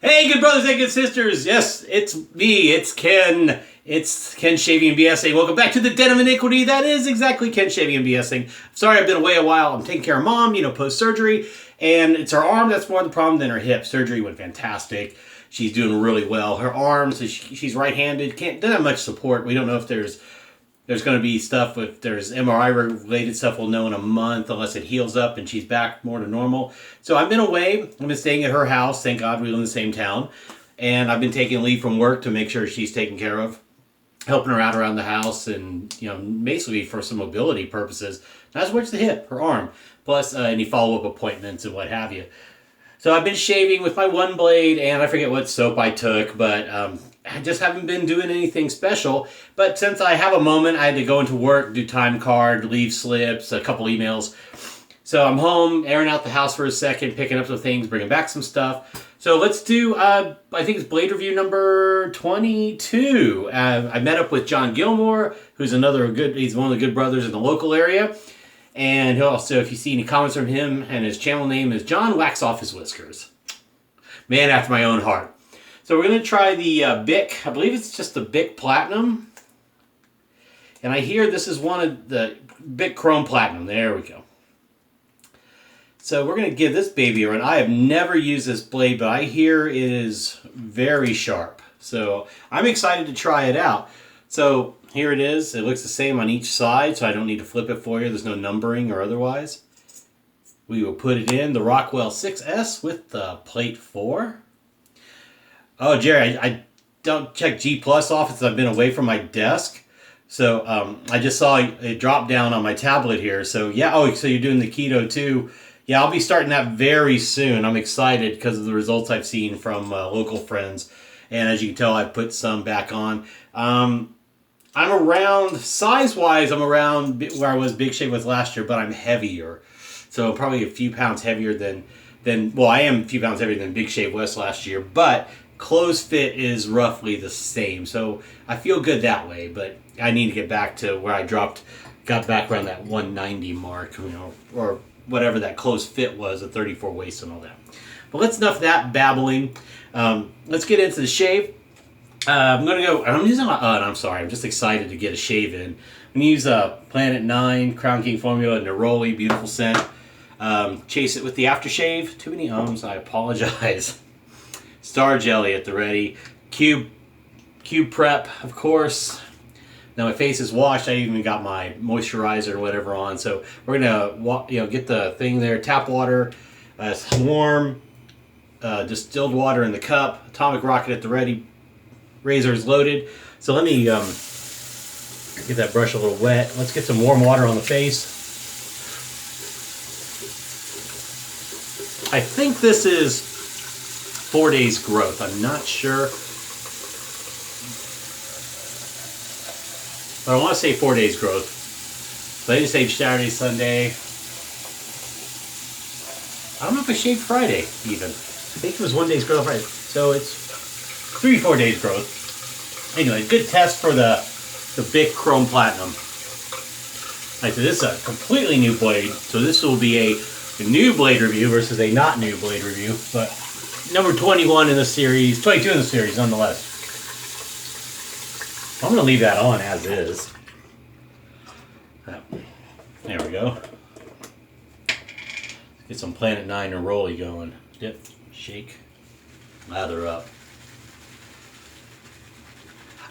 Hey, good brothers and good sisters. Yes, it's me. It's Ken. It's Ken Shaving and BSing. Welcome back to the Den of Iniquity. That is exactly Ken Shaving and BSing. Sorry, I've been away a while. I'm taking care of mom, post-surgery. And it's her arm that's more the problem than her hip. Surgery went fantastic. She's doing really well. Her arm, so she's right-handed. Doesn't have much support. We don't know if there's going to be stuff, if there's MRI-related stuff, we'll know in a month unless it heals up and she's back more to normal. So I've been away. I've been staying at her house. Thank God we live in the same town. And I've been taking leave from work to make sure she's taken care of, helping her out around the house and, basically for some mobility purposes. Not as much the hip, her arm, plus any follow-up appointments and what have you. So I've been shaving with my one blade, and I forget what soap I took, but I just haven't been doing anything special. But since I have a moment, I had to go into work, do time card, leave slips, a couple emails. So I'm home, airing out the house for a second, picking up some things, bringing back some stuff. So let's do, I think it's Blade Review number 22. I met up with John Gilmore, who's he's one of the good brothers in the local area. And he'll also, if you see any comments from him, and his channel name is John Wax Off His Whiskers. Man after my own heart. So we're going to try the BIC. I believe it's just the BIC Platinum. And I hear this is one of the BIC Chrome Platinum. There we go. So we're going to give this baby a run. I have never used this blade, but I hear it is very sharp. So I'm excited to try it out. So here it is. It looks the same on each side, so I don't need to flip it for you. There's no numbering or otherwise. We will put it in the Rockwell 6S with the plate 4. Oh, Jerry, I don't check G Plus off since I've been away from my desk. So I just saw it drop down on my tablet here. So yeah, so you're doing the keto too. Yeah, I'll be starting that very soon. I'm excited because of the results I've seen from local friends. And as you can tell, I put some back on. I'm around, size-wise, I'm around where I was Big Shave with last year, but I'm heavier. So probably a few pounds heavier than I am a few pounds heavier than Big Shave was last year, but clothes fit is roughly the same. So I feel good that way, but I need to get back to where I got back around that 190 mark, or whatever that clothes fit was, a 34 waist and all that. But let's enough of that babbling. Let's get into the shave. I'm just excited to get a shave in. I'm going to use a Planet 9 Crown King Formula Neroli, beautiful scent. Chase it with the aftershave. Too many ums, I apologize. Star Jelly at the ready. Cube Prep, of course. Now my face is washed. I even got my moisturizer or whatever on. So we're going to get the thing there. Tap water. It's warm. Distilled water in the cup. Atomic rocket at the ready. Razor is loaded. So let me get that brush a little wet. Let's get some warm water on the face. I think this is 4 days growth. I'm not sure. But I want to say 4 days growth. So I didn't save Saturday, Sunday. I don't know if I shaved Friday even. I think it was 1 day's growth Friday. So it's 3-4 days growth. Anyway, good test for the BIC Chrome Platinum. Like, so this is a completely new blade. So this will be a new blade review versus a not new blade review. But number 21 in the series, 22 in the series nonetheless. I'm going to leave that on as is. There we go. Get some Planet 9 Neroli going. Dip, shake, lather up.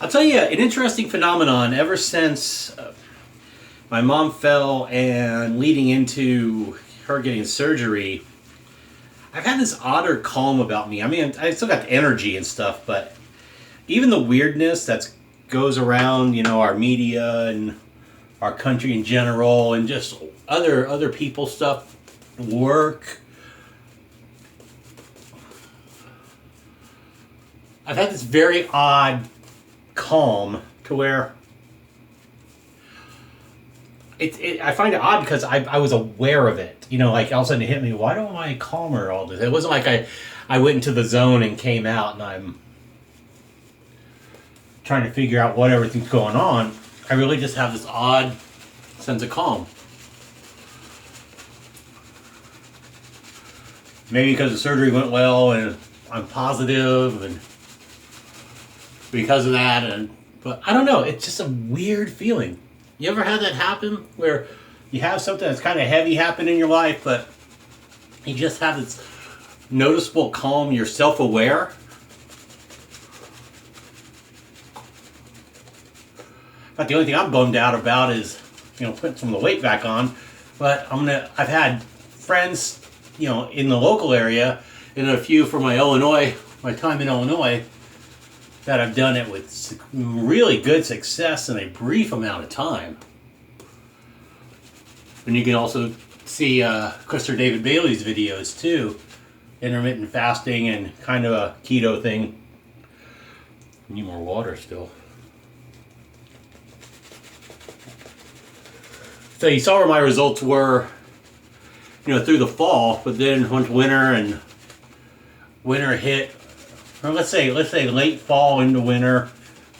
I'll tell you an interesting phenomenon ever since my mom fell and leading into her getting surgery. I've had this odder calm about me. I mean, I still got the energy and stuff, but even the weirdness that goes around, our media and our country in general and just other people's stuff, work. I've had this very odd calm to where I find it odd because I was aware of it. Like all of a sudden it hit me, why don't I calmer all this? It wasn't like I went into the zone and came out and I'm trying to figure out what everything's going on. I really just have this odd sense of calm. Maybe because the surgery went well and I'm positive, and because of that, but I don't know, it's just a weird feeling. You ever had that happen where you have something that's kind of heavy happen in your life, but you just have this noticeable calm, you're self-aware? But the only thing I'm bummed out about is, putting some of the weight back on. But I've had friends, in the local area, and a few from my time in Illinois, that I've done it with really good success in a brief amount of time. And you can also see Christopher David Bailey's videos too, intermittent fasting and kind of a keto thing. I need more water still. So you saw where my results were, through the fall, but then once winter hit, or let's say late fall into winter,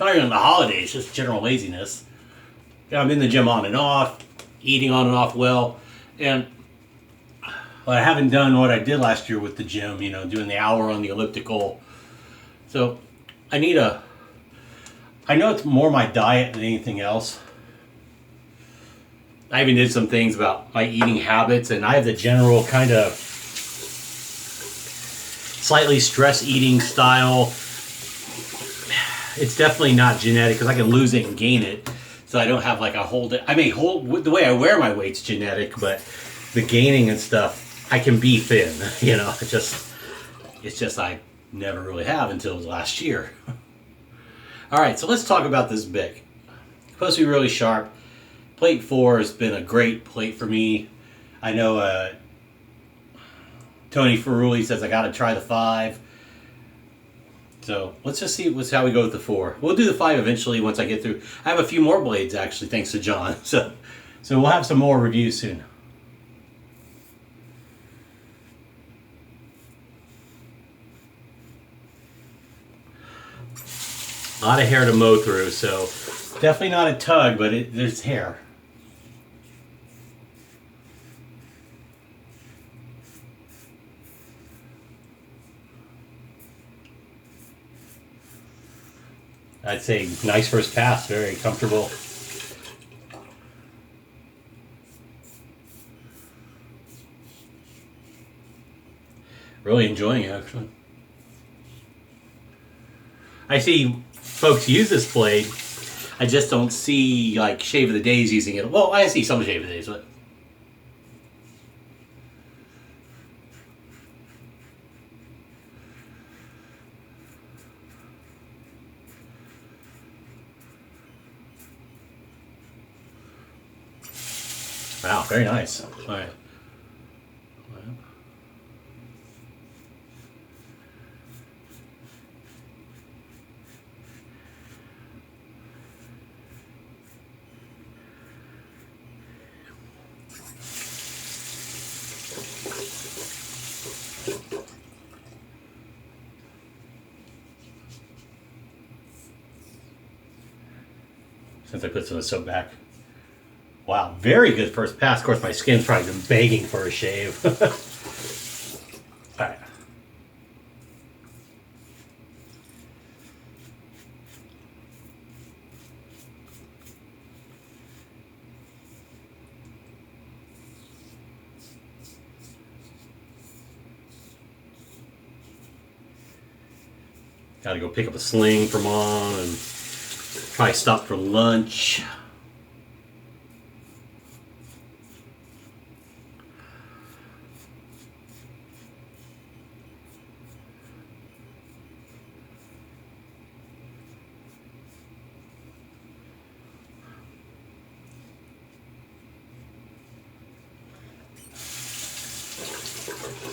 not even the holidays, just general laziness. I'm in the gym on and off, eating on and off well, and I haven't done what I did last year with the gym, doing the hour on the elliptical. So I know it's more my diet than anything else. I even did some things about my eating habits, and I have the general kind of slightly stress eating style. It's definitely not genetic because I can lose it and gain it, so I don't have like a hold. The way I wear my weight's genetic, but the gaining and stuff, I can be thin. It's just I never really have until last year. All right, so let's talk about this BIC. It's supposed to be really sharp. Plate 4 has been a great plate for me. I know Tony Ferrulli says I got to try the 5. So let's just see how we go with the 4. We'll do the 5 eventually once I get through. I have a few more blades actually, thanks to John. So we'll have some more reviews soon. A lot of hair to mow through, so definitely not a tug, but there's hair. I'd say nice first pass, very comfortable. Really enjoying it, actually. I see folks use this blade. I just don't see like Shave of the Days using it. Well, I see some Shave of the Days, but wow, very nice. All right. Since I put some of the soap back. Wow, very good first pass. Of course, my skin's probably been begging for a shave. All right. Got to go pick up a sling for Mom and probably stop for lunch.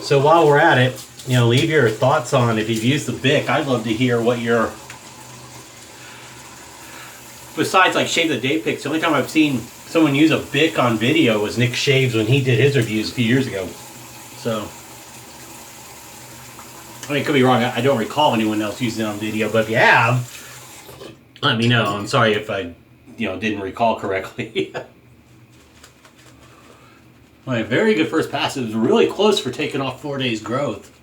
So while we're at it, leave your thoughts on if you've used the BIC. I'd love to hear what your, besides like Shave the Day pics, the only time I've seen someone use a BIC on video was Nick Shaves when he did his reviews a few years ago. So, I mean, it could be wrong. I don't recall anyone else using it on video, but if you have, let me know. I'm sorry if I, didn't recall correctly. All right, very good first pass. It was really close for taking off 4 days growth.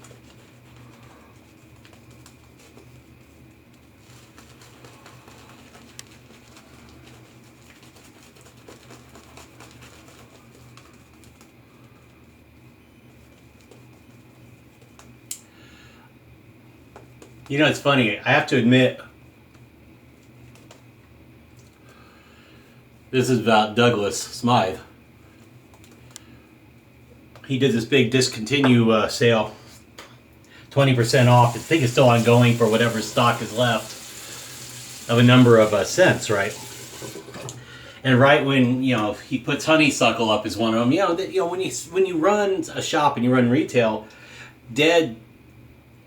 You know, it's funny. I have to admit, this is about Douglas Smythe. He did this big discontinue sale, 20% off. I think it's still ongoing for whatever stock is left of a number of cents, right? And right when he puts honeysuckle up as one of them, when you run a shop and you run retail, dead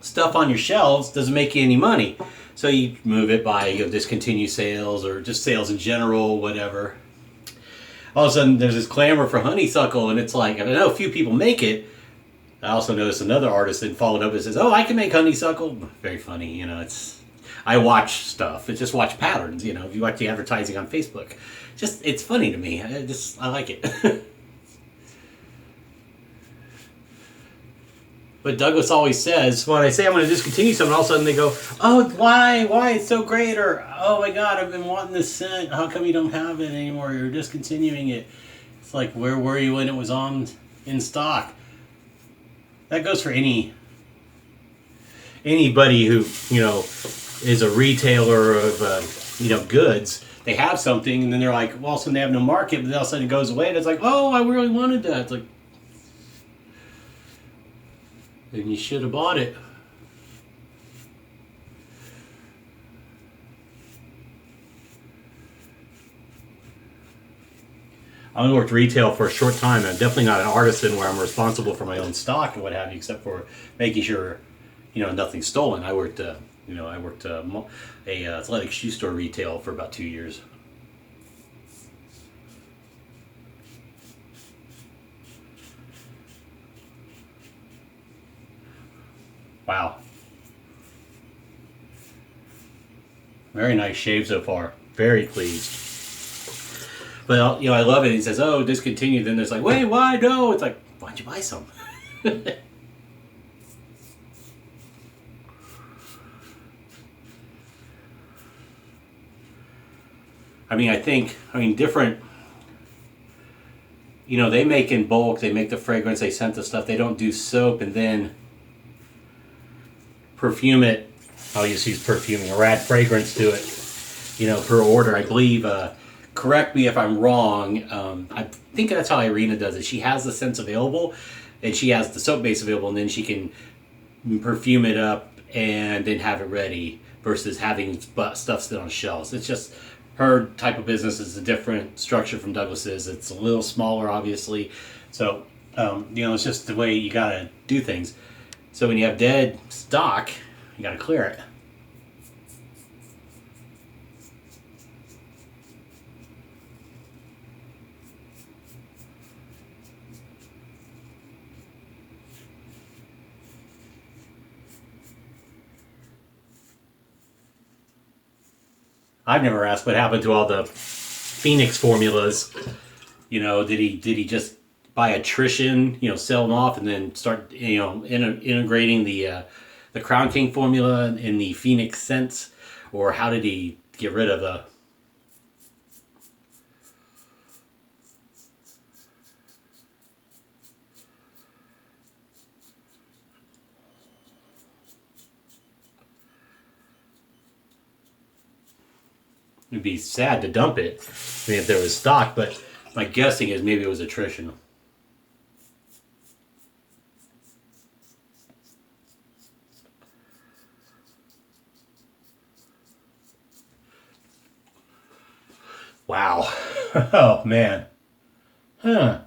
stuff on your shelves doesn't make you any money. So you move it by discontinue sales or just sales in general, whatever. All of a sudden there's this clamor for honeysuckle, and it's like, I know a few people make it. I also noticed another artist that followed up and says, "Oh, I can make honeysuckle." Very funny, I watch stuff. It's just watch patterns, if you watch the advertising on Facebook. It's funny to me. I like it. But Douglas always says, when I say I'm going to discontinue something, all of a sudden they go, "Oh, why? Why? It's so great." Or, "Oh my God, I've been wanting this scent. How come you don't have it anymore? You're discontinuing it." It's like, where were you when it was in stock? That goes for anybody who, is a retailer of, goods. They have something, and then they're like, well, all of a sudden they have no market, but then all of a sudden it goes away, and it's like, oh, I really wanted that. It's like, then you should have bought it. I only worked retail for a short time. I'm definitely not an artisan where I'm responsible for my own stock and what have you, except for making sure, nothing's stolen. I worked, a athletic shoe store retail for about 2 years. Wow. Very nice shave so far. Very pleased. But, I love it. He says, "Oh, discontinued." Then there's like, "Wait, why? No." It's like, why'd you buy some? Different, they make in bulk, they make the fragrance, they scent the stuff. They don't do soap and then perfume it. I'll just use perfuming or add fragrance to it, per order. I believe, correct me if I'm wrong, I think that's how Irina does it. She has the scents available, and she has the soap base available, and then she can perfume it up and then have it ready versus having stuff sit on shelves. It's just her type of business is a different structure from Douglas's. It's a little smaller, obviously. So, it's just the way you gotta do things. So when you have dead stock, you gotta clear it. I've never asked what happened to all the Phoenix formulas. Did he just by attrition, sell them off and then start, integrating the Crown King formula in the Phoenix scents, or how did he get rid of the? It'd be sad to dump it. If there was stock, but my guessing is maybe it was attrition. Wow. Oh, man. Huh.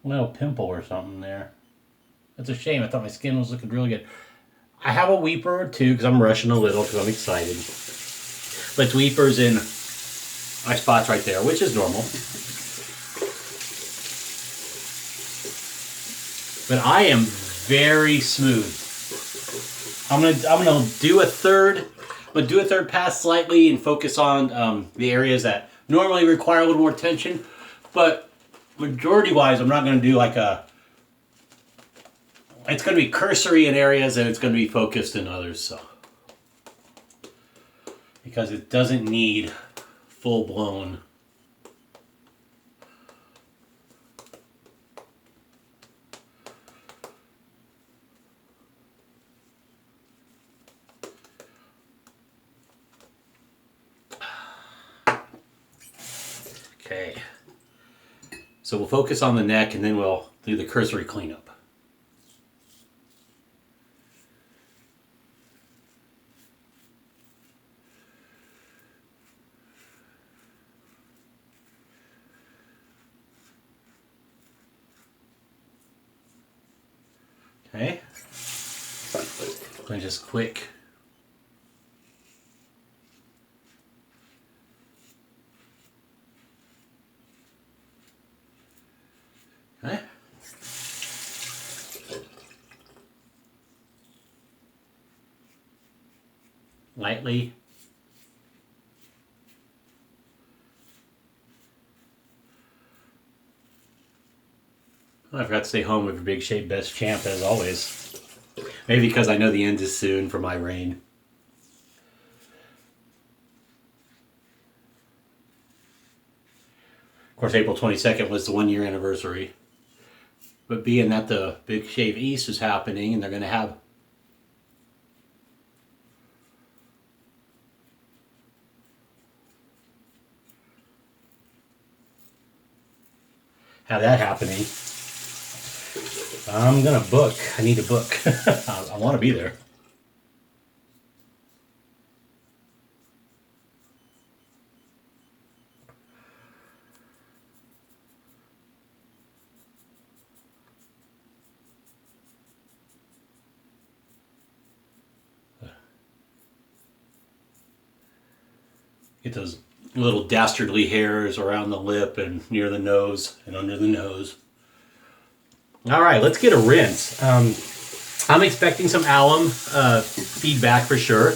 A little pimple or something there. That's a shame. I thought my skin was looking really good. I have a weeper or two because I'm rushing a little because I'm excited. But weepers in my spots right there, which is normal. But I am very smooth. I'm gonna do a third. But do a third pass slightly and focus on the areas that normally require a little more attention. But majority-wise, I'm not going to do like a... It's going to be cursory in areas and it's going to be focused in others. So, because it doesn't need full-blown... Okay. So we'll focus on the neck and then we'll do the cursory cleanup. Okay. Let me just quick. Okay. Lightly. I forgot to stay home with your Big Shape Best Champ as always. Maybe because I know the end is soon for my reign. Of course, April 22nd was the 1-year anniversary. But being that the Big Shave East is happening and they're going to have that happening, I'm going to book. I need to book. I want to be there. Get those little dastardly hairs around the lip and near the nose and under the nose. All right, let's get a rinse. I'm expecting some alum feedback for sure.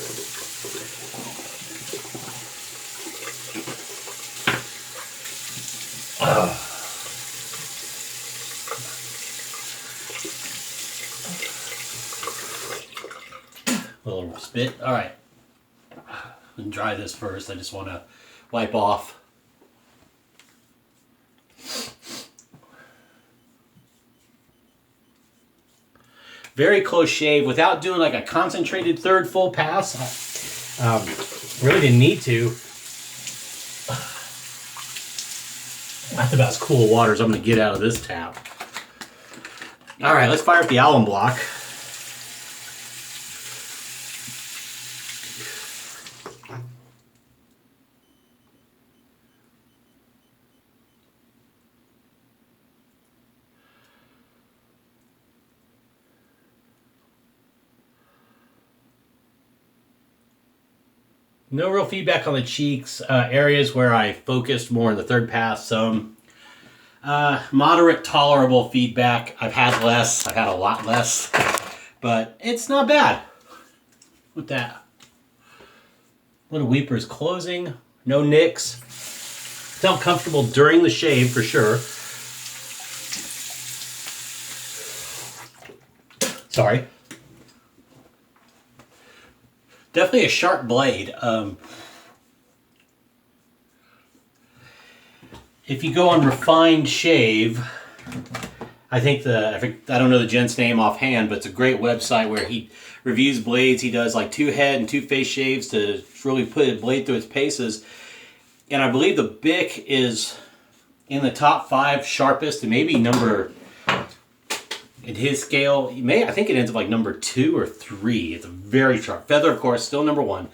A little spit. All right. And dry this first. I just want to wipe off. Very close shave without doing like a concentrated third full pass. Really didn't need to. That's about as cool water as I'm going to get out of this tap. All right, let's fire up the alum block. No real feedback on the cheeks. Areas where I focused more in the third pass, some moderate, tolerable feedback. I've had less. I've had a lot less. But it's not bad with that. Little weepers closing. No nicks. Felt comfortable during the shave for sure. Sorry. Definitely a sharp blade. If you go on refined shave, I don't know the gent's name offhand, but it's a great website where he reviews blades. He does like 2 head and 2 face shaves to really put a blade through its paces. And I believe the BIC is in the top 5 sharpest, and maybe number, in his scale, I think it ends up like number 2 or 3. It's a very sharp. Feather, of course, still number 1.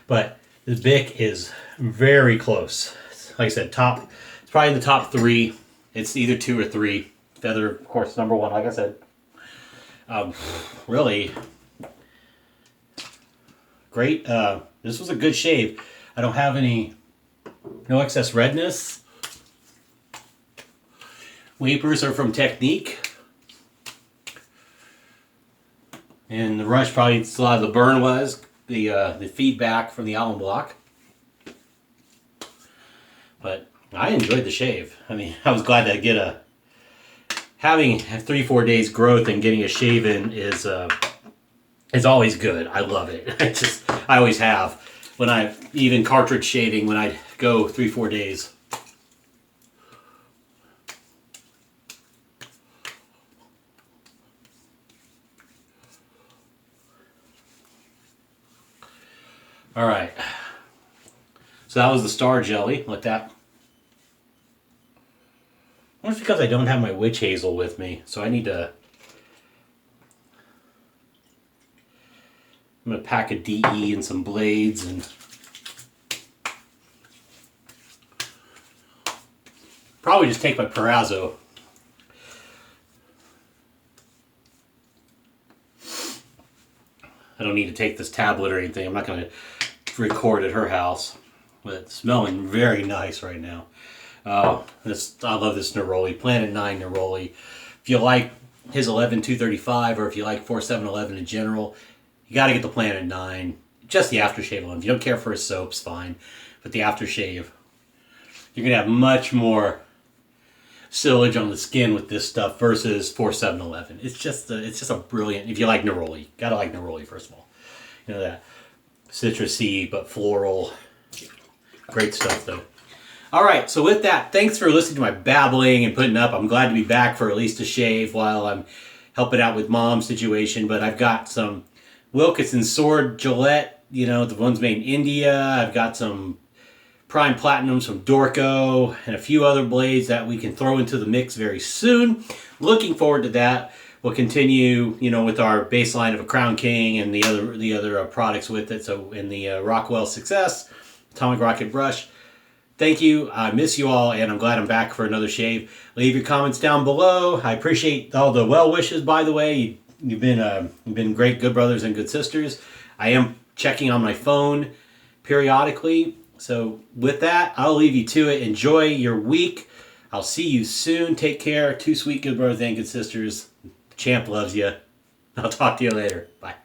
But the BIC is very close. Like I said, it's probably in the top 3. It's either 2 or 3. Feather, of course, number 1, like I said. Really great. This was a good shave. I don't have no excess redness. Weepers are from Technique. And the rush probably, a lot of the burn was the feedback from the alum block. But I enjoyed the shave. I mean, I was glad to having 3-4 days growth and getting a shave in is always good. I love it. I always have. Even cartridge shaving when I go 3-4 days. All right, so that was the star jelly. Let that That's because I don't have my witch hazel with me, so I need to... I'm going to pack a DE and some blades and... Probably just take my Perazzo. I don't need to take this tablet or anything. I'm not going to record at her house. But it's smelling very nice right now. I love this Neroli, Planet 9 Neroli. If you like his 11235 or if you like 4711 in general, you got to get the Planet 9. Just the aftershave alone. If you don't care for his soaps, fine. But the aftershave, you're going to have much more silage on the skin with this stuff versus 4711. It's just a brilliant, if you like Neroli. Got to like Neroli first of all. You know that citrusy but floral. Great stuff though. Alright, so with that, thanks for listening to my babbling and putting up. I'm glad to be back for at least a shave while I'm helping out with Mom's situation. But I've got some Wilkinson Sword Gillette, you know, the ones made in India. I've got some Prime Platinums from Dorco and a few other blades that we can throw into the mix very soon. Looking forward to that. We'll continue, you know, with our baseline of a Crown King and the other products with it. So in the Rockwell Success, Atomic Rocket Brush. Thank you. I miss you all, and I'm glad I'm back for another shave. Leave your comments down below. I appreciate all the well wishes, by the way. You've been great, good brothers and good sisters. I am checking on my phone periodically. So with that, I'll leave you to it. Enjoy your week. I'll see you soon. Take care. Two sweet, good brothers and good sisters. The champ loves you. I'll talk to you later. Bye.